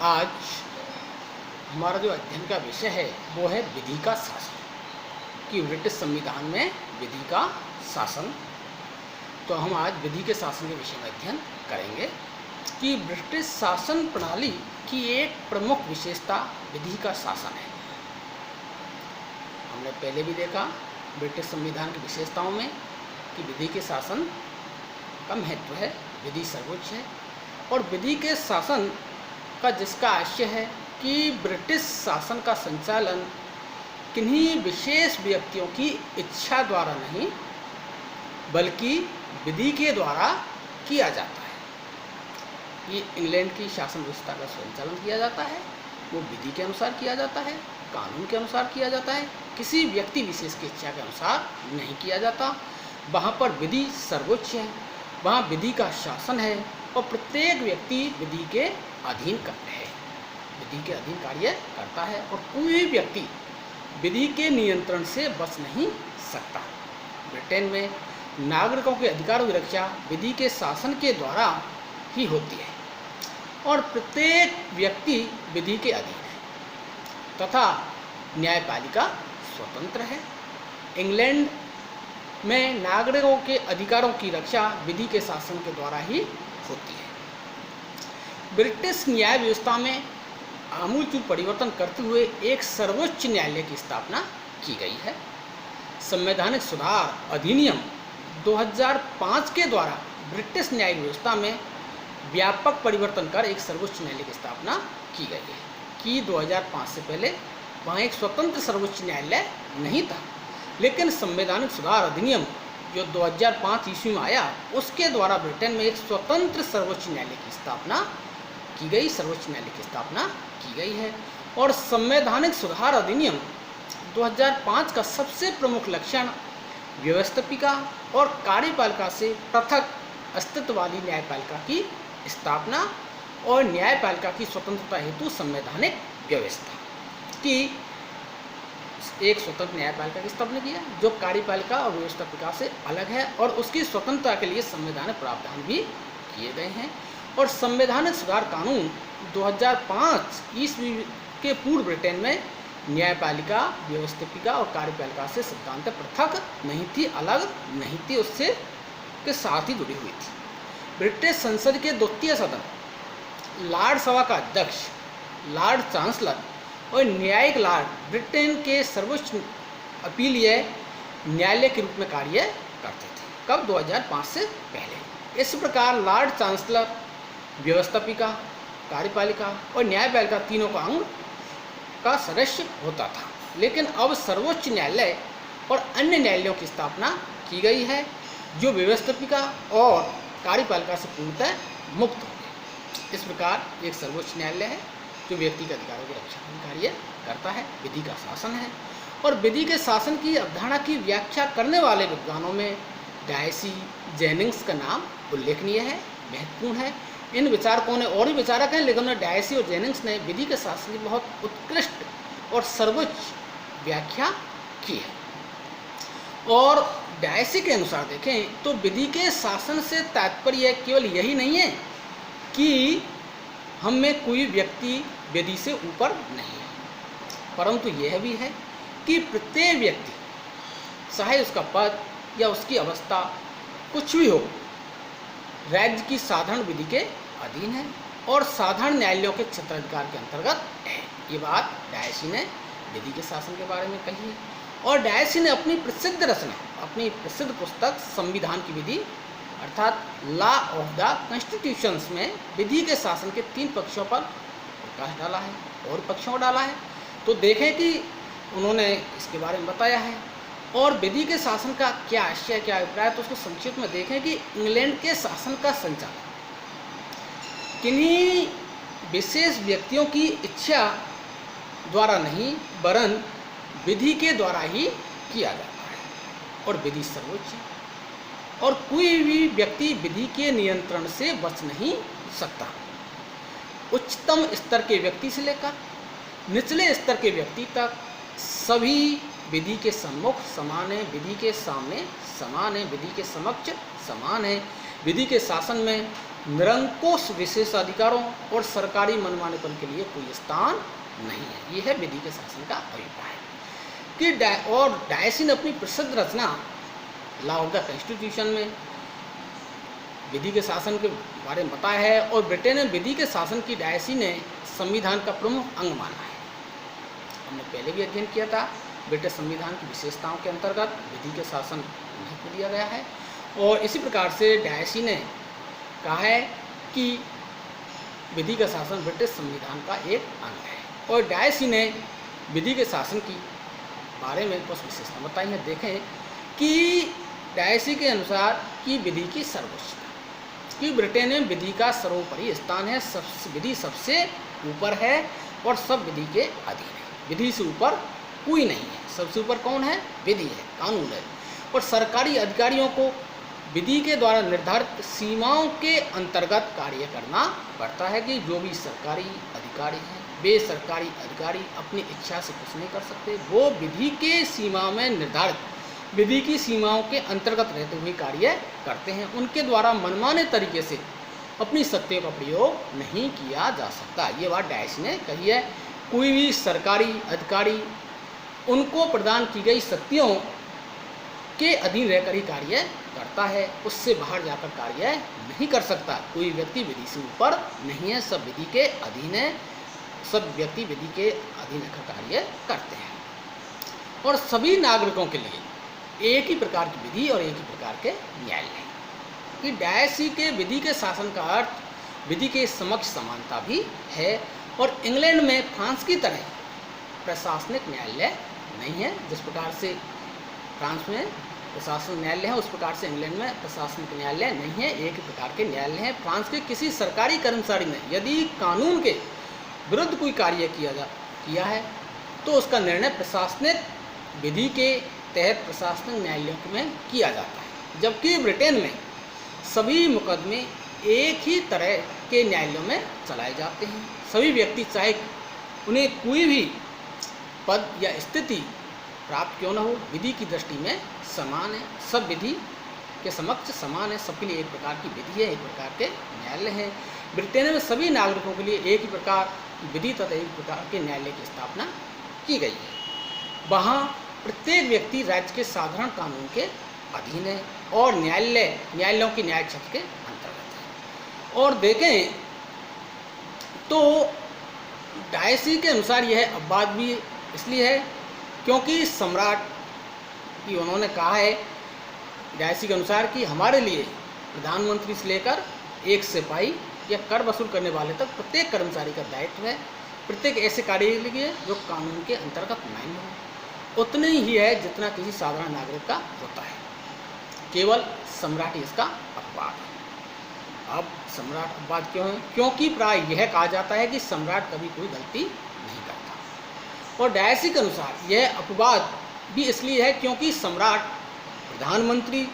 आज हमारा जो अध्ययन का विषय है वो है विधि का शासन, कि ब्रिटिश संविधान में विधि का शासन। तो हम आज विधि के शासन के विषय में अध्ययन करेंगे कि ब्रिटिश शासन प्रणाली की एक प्रमुख विशेषता विधि का शासन है। हमने पहले भी देखा ब्रिटिश संविधान की विशेषताओं में कि विधि के शासन का महत्व है, विधि सर्वोच्च है। और विधि के शासन का जिसका आशय है कि ब्रिटिश शासन का संचालन किन्हीं विशेष व्यक्तियों की इच्छा द्वारा नहीं बल्कि विधि के द्वारा किया जाता है। ये इंग्लैंड की शासन व्यवस्था का संचालन किया जाता है, वो विधि के अनुसार किया जाता है, कानून के अनुसार किया जाता है, किसी व्यक्ति विशेष की इच्छा के अनुसार नहीं किया जाता। वहाँ पर विधि सर्वोच्च है, वहाँ विधि का शासन है और प्रत्येक व्यक्ति विधि के अधीन है, विधि के अधीन कार्य करता है और कोई भी व्यक्ति विधि के नियंत्रण से बच नहीं सकता। ब्रिटेन में नागरिकों के अधिकारों की रक्षा विधि के शासन के द्वारा ही होती है और प्रत्येक व्यक्ति विधि के अधीन है तथा न्यायपालिका स्वतंत्र है। इंग्लैंड में नागरिकों के अधिकारों की रक्षा विधि के शासन के द्वारा ही होती है। ब्रिटिश न्याय व्यवस्था में आमूलचूल परिवर्तन करते हुए एक सर्वोच्च न्यायालय की स्थापना की गई है। संवैधानिक सुधार अधिनियम 2005 के द्वारा ब्रिटिश न्याय व्यवस्था में व्यापक परिवर्तन कर एक सर्वोच्च न्यायालय की स्थापना की गई है कि 2005 से पहले वहाँ एक स्वतंत्र सर्वोच्च न्यायालय नहीं था, लेकिन संवैधानिक सुधार अधिनियम जो 2005 ईस्वी में आया उसके द्वारा ब्रिटेन में एक स्वतंत्र सर्वोच्च न्यायालय की स्थापना की गई, सर्वोच्च न्यायालय की स्थापना की गई है। और संवैधानिक सुधार अधिनियम 2005 का सबसे प्रमुख लक्षण व्यवस्थापिका और कार्यपालिका से पृथक अस्तित्व वाली न्यायपालिका की स्थापना और न्यायपालिका की स्वतंत्रता हेतु संवैधानिक व्यवस्था की एक स्वतंत्र न्यायपालिका की स्थापना की है जो कार्यपालिका और व्यवस्थापिका से अलग है और उसकी स्वतंत्रता के लिए संवैधानिक प्रावधान भी किए गए हैं। और संवैधानिक सुधार कानून 2005 ईस्वी के पूर्व ब्रिटेन में न्यायपालिका, व्यवस्थापिका और कार्यपालिका से सिद्धांत पृथक नहीं थी, अलग नहीं थी, उससे के साथ ही जुड़ी हुई थी। ब्रिटिश संसद के द्वितीय सदन, लॉर्ड सभा का अध्यक्ष, लॉर्ड चांसलर और न्यायिक लॉर्ड ब्रिटेन के सर्वोच्च अपीलीय न्यायालय के रूप में कार्य करते थे। कब? 2005 से पहले। इस प्रकार लॉर्ड चांसलर, व्यवस्थापिका, कार्यपालिका और न्यायपालिका तीनों का अंग का सदस्य होता था। लेकिन अब सर्वोच्च न्यायालय और अन्य न्यायालयों की स्थापना की गई है जो व्यवस्थापिका और कार्यपालिका से पूर्णतः मुक्त हो गए। इस प्रकार एक सर्वोच्च न्यायालय है जो व्यक्ति के अधिकारों की रक्षा का कार्य करता है, विधि का शासन है। और विधि के शासन की अवधारणा की व्याख्या करने वाले विद्वानों में डायसी, जेनिंग्स का नाम उल्लेखनीय है, महत्वपूर्ण है। इन विचारकों ने और भी विचारक हैं, लेकिन डायसी और जेनिंग्स ने विधि के शासन की बहुत उत्कृष्ट और सर्वोच्च व्याख्या की है। और डायसी के अनुसार देखें तो विधि के शासन से तात्पर्य केवल यही नहीं है कि हम में कोई व्यक्ति विधि से ऊपर नहीं है, परंतु यह भी है कि प्रत्येक व्यक्ति, चाहे उसका पद या उसकी अवस्था कुछ भी हो, राज्य की साधारण विधि के अधीन है और साधारण न्यायालयों के क्षेत्राधिकार के अंतर्गत है। ये बात डायसी ने विधि के शासन के बारे में कही है। और डायसी ने अपनी प्रसिद्ध रचना, अपनी प्रसिद्ध पुस्तक संविधान की विधि अर्थात लॉ ऑफ द कॉन्स्टिट्यूशंस में विधि के शासन के 3 पक्षों पर प्रकाश डाला है और पक्षों को डाला है। तो देखें कि उन्होंने इसके बारे में बताया है और विधि के शासन का क्या आशय, क्या अभिप्राय, तो उसको संक्षिप्त में देखें कि इंग्लैंड के शासन का संचालन किन्हीं विशेष व्यक्तियों की इच्छा द्वारा नहीं वरन विधि के द्वारा ही किया जाता है और विधि सर्वोच्च है और कोई भी व्यक्ति विधि के नियंत्रण से बच नहीं सकता। उच्चतम स्तर के व्यक्ति से लेकर निचले स्तर के व्यक्ति तक सभी विधि के सम्मुख समान है, विधि के सामने समान है, विधि के समक्ष समान है। विधि के शासन में निरंकुश विशेषाधिकारों और सरकारी मनमानेपन के लिए कोई स्थान नहीं है। यह है विधि के शासन का अभिप्राय कि डायसी ने अपनी प्रसिद्ध रचना लॉ ऑफ द कॉन्स्टिट्यूशन में विधि के शासन के बारे में बताया है, और ब्रिटेन में विधि के शासन की डायसी ने संविधान का प्रमुख अंग माना है। हमने पहले भी अध्ययन किया था, ब्रिटिश संविधान की विशेषताओं के अंतर्गत विधि के शासन महत्व दिया गया है, और इसी प्रकार से डायसी ने कहा है कि विधि का शासन ब्रिटिश संविधान का एक अंग है। और डायसी ने विधि के शासन की बारे में कुछ विशेषता बताई है। देखें कि डायसी के अनुसार कि विधि की सर्वोच्चता, कि ब्रिटेन में विधि का सर्वोपरि स्थान है, विधि सबसे ऊपर है और सब विधि के अधीन है। विधि से ऊपर कोई नहीं है, सबसे ऊपर कौन है? विधि है, कानून है। और सरकारी अधिकारियों को विधि के द्वारा निर्धारित सीमाओं के अंतर्गत कार्य करना पड़ता है कि जो भी सरकारी अधिकारी हैं, बेसरकारी अधिकारी अपनी इच्छा से कुछ नहीं कर सकते, वो विधि के सीमा में निर्धारित विधि की सीमाओं के अंतर्गत रहते हुए कार्य करते हैं। उनके द्वारा मनमाने तरीके से अपनी शक्तियों का प्रयोग नहीं किया जा सकता। ये बात डायसी ने कही है। कोई भी सरकारी अधिकारी उनको प्रदान की गई शक्तियों के अधीन रहकर ही कार्य करता है, उससे बाहर जाकर कार्य नहीं कर सकता। कोई व्यक्ति विधि से ऊपर नहीं है, सब विधि के अधीन है, सब व्यक्ति विधि के अधीन रहकर कार्य करते हैं। और सभी नागरिकों के लिए एक ही प्रकार की विधि और एक ही प्रकार के न्यायालय हैं। कि डायसी के विधि के शासन का अर्थ विधि के समक्ष समानता भी है। और इंग्लैंड में फ्रांस की तरह प्रशासनिक न्यायालय नहीं है। जिस प्रकार से फ्रांस में प्रशासनिक न्यायालय है, उस प्रकार से इंग्लैंड में प्रशासनिक न्यायालय नहीं है, एक ही प्रकार के न्यायालय हैं। फ्रांस के किसी सरकारी कर्मचारी ने यदि कानून के विरुद्ध कोई कार्य किया है तो उसका निर्णय प्रशासनिक विधि के तहत प्रशासनिक न्यायालयों में किया जाता है। जबकि ब्रिटेन में सभी मुकदमे एक ही तरह के न्यायालयों में चलाए जाते हैं। सभी व्यक्ति चाहे उन्हें कोई भी पद या स्थिति प्राप्त क्यों न हो, विधि की दृष्टि में समान है, सब विधि के समक्ष समान है, सबके लिए एक प्रकार की विधि है, एक प्रकार के न्यायालय हैं। ब्रिटेन में सभी नागरिकों के लिए एक ही प्रकार विधि तथा एक प्रकार के न्यायालय की स्थापना की गई है। वहाँ प्रत्येक व्यक्ति राज्य के साधारण कानून के अधीन है और न्यायालयों की न्याय क्षेत्र के अंतर्गत है। और देखें तो डायसी के अनुसार यह अपवाद भी इसलिए है क्योंकि सम्राट की उन्होंने कहा है डायसी के अनुसार कि हमारे लिए प्रधानमंत्री से लेकर एक सिपाही या कर वसूल करने वाले तक प्रत्येक कर्मचारी का दायित्व है, प्रत्येक ऐसे कार्य के लिए जो कानून के अंतर्गत मान्य हो, उतने ही है जितना किसी साधारण नागरिक का होता है। केवल सम्राट ही इसका अपवाद है। अब सम्राट अपवाद क्यों है? क्योंकि प्राय यह कहा जाता है कि सम्राट कभी कोई गलती नहीं करता। और डायसी के अनुसार यह अपवाद भी इसलिए है क्योंकि सम्राट प्रधानमंत्री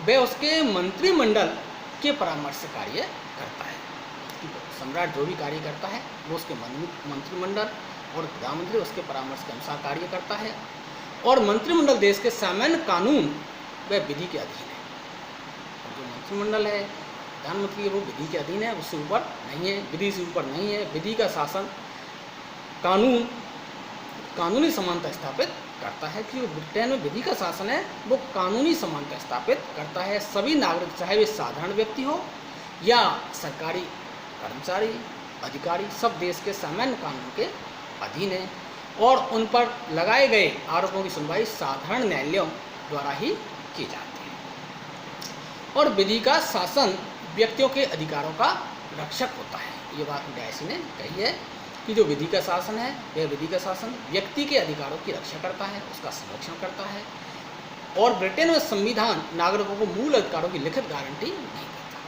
व उसके मंत्रिमंडल के परामर्श से कार्य करता है। सम्राट जो भी कार्य करता है वो उसके मंत्रिमंडल और प्रधानमंत्री उसके परामर्श के अनुसार कार्य करता है। और मंत्रिमंडल देश के सामान्य कानून व विधि के अधीन है। जो मंत्रिमंडल है, प्रधानमंत्री है, वो विधि के अधीन है, उससे ऊपर नहीं है, विधि से ऊपर नहीं है। विधि का शासन कानूनी समानता स्थापित करता है कि ब्रिटेन में विधि का शासन है वो कानूनी समानता स्थापित करता है। सभी नागरिक चाहे वे साधारण व्यक्ति हो या सरकारी कर्मचारी अधिकारी, सब देश के सामान्य कानून के अधीन है और उन पर लगाए गए आरोपों की सुनवाई साधारण न्यायालयों द्वारा ही की जाती है। और विधि का शासन व्यक्तियों के अधिकारों का रक्षक होता है। ये बात डायसी ने कही है कि जो विधि का शासन है वह विधि का शासन व्यक्ति के अधिकारों की रक्षा करता है, उसका संरक्षण करता है। और ब्रिटेन में संविधान नागरिकों को मूल अधिकारों की लिखित गारंटी नहीं देता।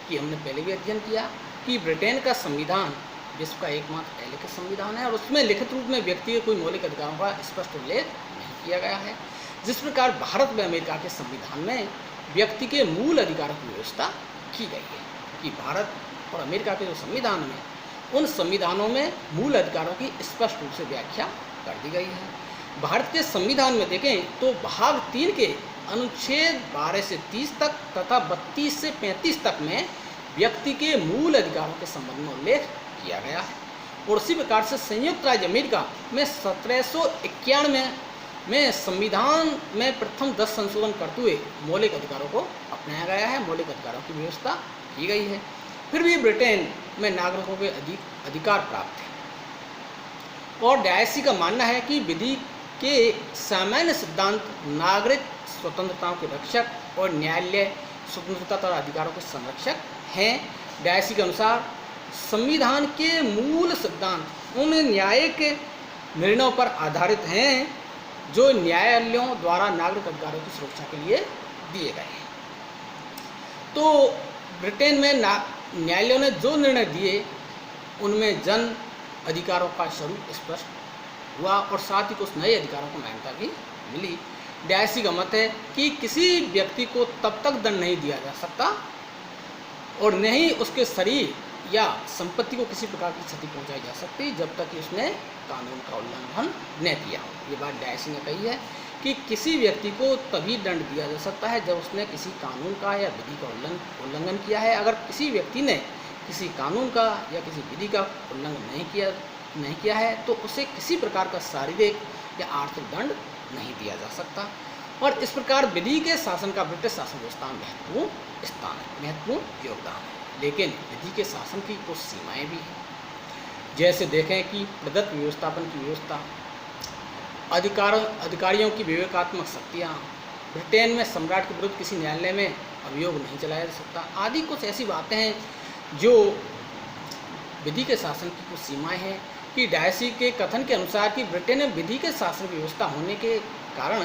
कि हमने पहले भी अध्ययन किया कि ब्रिटेन का संविधान विश्व का एकमात्र लिखित संविधान है और उसमें लिखित रूप में व्यक्ति के कोई मौलिक अधिकारों का स्पष्ट उल्लेख नहीं किया गया है। जिस प्रकार भारत व अमेरिका के संविधान में व्यक्ति के मूल अधिकारों की व्यवस्था की गई है कि भारत और अमेरिका के जो संविधान में उन संविधानों में मूल अधिकारों की स्पष्ट रूप से व्याख्या कर दी गई है। भारत के संविधान में देखें तो भाग 3 के अनुच्छेद 12 से 30 तक तथा 32 से 35 तक में व्यक्ति के मूल अधिकारों के संबंध में उल्लेख किया गया है। और उसी प्रकार से संयुक्त राज्य अमेरिका में 1791 में संविधान में प्रथम 10 संशोधन करते हुए मौलिक अधिकारों को अपनाया गया है, मौलिक अधिकारों की व्यवस्था की गई है। फिर भी ब्रिटेन में नागरिकों के अधिकार प्राप्त है। और डायसी का मानना है कि विधि के सामान्य सिद्धांत नागरिक स्वतंत्रताओं के रक्षक और न्यायालय स्वतंत्रता तथा अधिकारों के संरक्षक हैं। डायसी के अनुसार संविधान के मूल सिद्धांत उन न्यायिक निर्णयों पर आधारित हैं जो न्यायालयों द्वारा नागरिक अधिकारों की सुरक्षा के लिए दिए गए हैं। तो ब्रिटेन में न्यायालयों ने जो निर्णय दिए उनमें जन अधिकारों का स्वरूप स्पष्ट हुआ और साथ ही कुछ नए अधिकारों को मान्यता भी मिली। डायसी का मत है कि किसी व्यक्ति को तब तक दंड नहीं दिया जा सकता और न ही उसके शरीर या संपत्ति को किसी प्रकार की क्षति पहुंचाई जा सकती जब तक कि उसने कानून का उल्लंघन न किया हो। ये बात डायसी ने कही है कि किसी व्यक्ति को तभी दंड दिया जा सकता है जब उसने किसी कानून का या विधि का उल्लंघन किया है। अगर किसी व्यक्ति ने किसी कानून का या किसी विधि का उल्लंघन नहीं किया है तो उसे किसी प्रकार का शारीरिक या आर्थिक दंड नहीं दिया जा सकता। और इस प्रकार विधि के शासन का ब्रिटिश शासन व्यवस्था में महत्वपूर्ण स्थान है, महत्वपूर्ण योगदान है। लेकिन विधि के शासन की कुछ सीमाएं भी हैं। जैसे देखें कि प्रदत्त व्यवस्थापन की व्यवस्था, अधिकारियों की विवेकात्मक शक्तियाँ, ब्रिटेन में सम्राट के विरुद्ध किसी न्यायालय में अभियोग नहीं चलाया जा सकता आदि कुछ ऐसी बातें हैं जो विधि के शासन की कुछ सीमाएं हैं। कि डायसी के कथन के अनुसार कि ब्रिटेन में विधि के शासन की व्यवस्था होने के कारण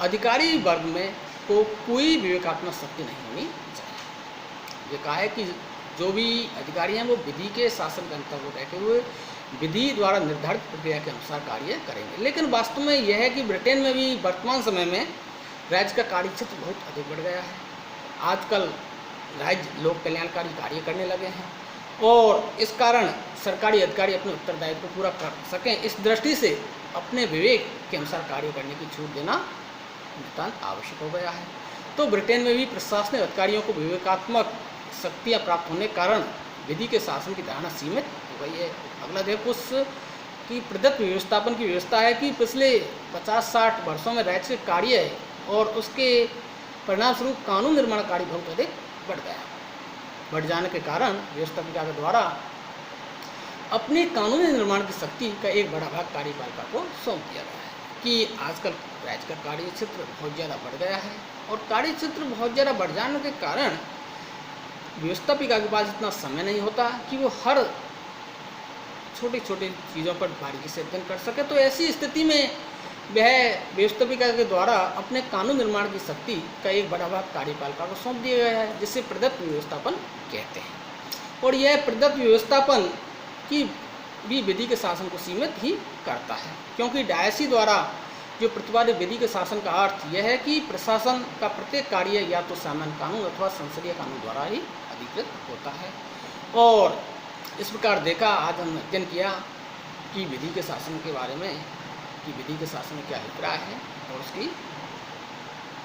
अधिकारी वर्ग में को कोई विवेकात्मक शक्ति नहीं होनी चाहिए। ये कहा है कि जो भी अधिकारी हैं वो विधि के शासन के अंतर्गत रहते हुए विधि द्वारा निर्धारित प्रक्रिया के अनुसार कार्य करेंगे। लेकिन वास्तव में यह है कि ब्रिटेन में भी वर्तमान समय में राज्य का कार्य क्षेत्र बहुत अधिक बढ़ गया है। आजकल राज्य लोक कल्याणकारी कार्य करने लगे हैं और इस कारण सरकारी अधिकारी अपने उत्तरदायित्व को पूरा कर सकें, इस दृष्टि से अपने विवेक के अनुसार कार्य करने की छूट देना नितांत आवश्यक हो गया है। तो ब्रिटेन में भी प्रशासनिक अधिकारियों को विवेकात्मक शक्तियाँ प्राप्त होने के कारण विधि के शासन की धारणा सीमित हो गई है। अगला देखो उस की प्रदत्त व्यवस्थापन की व्यवस्था है कि पिछले 50-60 वर्षों में राज्य के कार्य और उसके परिणामस्वरूप कानून निर्माण कार्य बहुत अधिक बढ़ गया। बढ़ जाने के कारण व्यवस्थापिका के द्वारा अपने कानूनी निर्माण की शक्ति का एक बड़ा भाग कार्यपालिका को सौंप दिया गया है। कि आजकल राज्य का कार्य क्षेत्र बहुत ज़्यादा बढ़ गया है और कार्य क्षेत्र बहुत ज़्यादा बढ़ जाने के कारण व्यवस्थापिका के पास इतना समय नहीं होता कि वो हर छोटी छोटी चीज़ों पर बारीकी से अध्ययन कर सके। तो ऐसी स्थिति में वह व्यवस्थापिका के द्वारा अपने कानून निर्माण की शक्ति का एक बड़ा भाग कार्यपालिका को सौंप दिया गया है, जिसे प्रदत्त व्यवस्थापन कहते हैं। और यह प्रदत्त व्यवस्थापन की भी विधि के शासन को सीमित ही करता है, क्योंकि डायसी द्वारा जो प्रतिपादित विधि के शासन का अर्थ यह है कि प्रशासन का प्रत्येक कार्य या तो सामान्य कानून अथवा संसदीय कानून द्वारा ही अधिकृत होता है। और इस प्रकार देखा, आज हमने अध्ययन किया कि विधि के शासन के बारे में, कि विधि के शासन में क्या अभिप्राय है और उसकी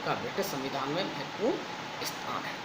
का ब्रिटिश संविधान में महत्वपूर्ण स्थान है।